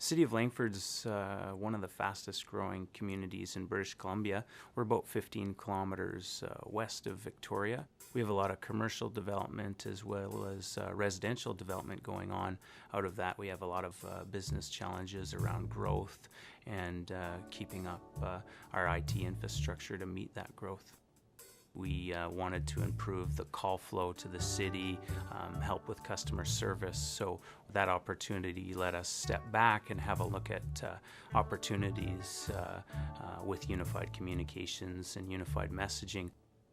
City of Langford's one of the fastest growing communities in British Columbia. We're about 15 kilometers west of Victoria. We have a lot of commercial development as well as residential development going on. Out of that, we have a lot of business challenges around growth and keeping up our IT infrastructure to meet that growth. We wanted to improve the call flow to the city, help with customer service. So that opportunity let us step back and have a look at opportunities with unified communications and unified messaging.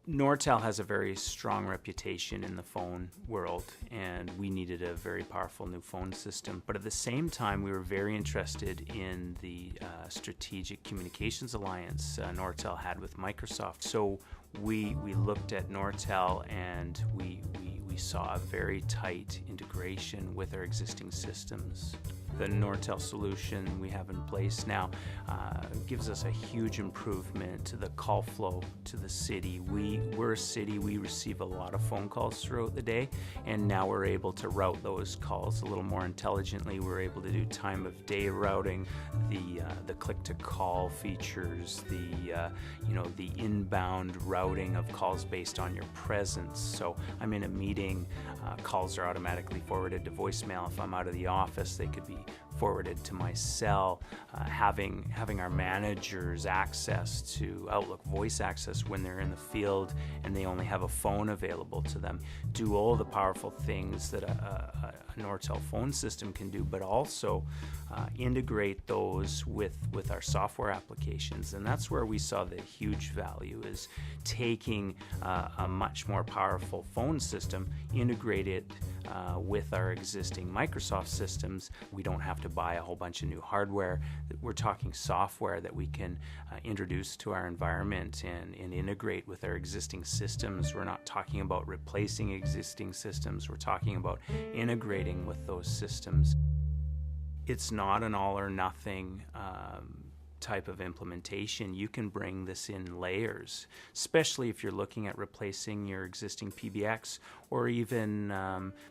Nortel has a very strong reputation in the phone world, and we needed a very powerful new phone system. But at the same time, we were very interested in the strategic communications alliance Nortel had with Microsoft. So we looked at Nortel, and we saw a very tight integration with our existing systems. The Nortel solution we have in place now gives us a huge improvement to the call flow to the city. We're a city, we receive a lot of phone calls throughout the day, and now we're able to route those calls a little more intelligently. We're able to do time of day routing, the click to call features, the inbound routing of calls based on your presence. So I'm in a meeting, calls are automatically forwarded to voicemail. If I'm out of the office, they could be forwarded to my cell. Having our managers access to Outlook voice access when they're in the field and they only have a phone available to them. Do all the powerful things that a Nortel phone system can do, but also integrate those with our software applications. And that's where we saw the huge value, is taking a much more powerful phone system, integrate it with our existing Microsoft systems. We don't have to buy a whole bunch of new hardware. We're talking software that we can introduce to our environment and integrate with our existing systems. We're not talking about replacing existing systems. We're talking about integrating with those systems. It's not an all or nothing type of implementation. You can bring this in layers, especially if you're looking at replacing your existing PBX or even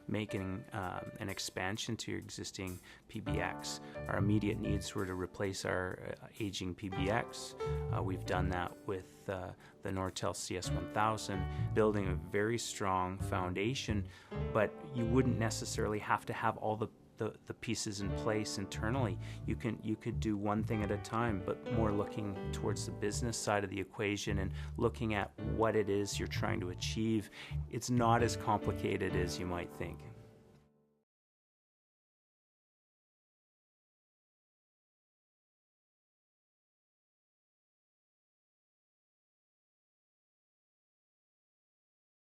making an expansion to your existing PBX. Our immediate needs were to replace our aging PBX. We've done that with the Nortel CS1000, building a very strong foundation, but you wouldn't necessarily have to have all the pieces in place internally. You could do one thing at a time, but more looking towards the business side of the equation and looking at what it is you're trying to achieve. It's not as complicated as you might think.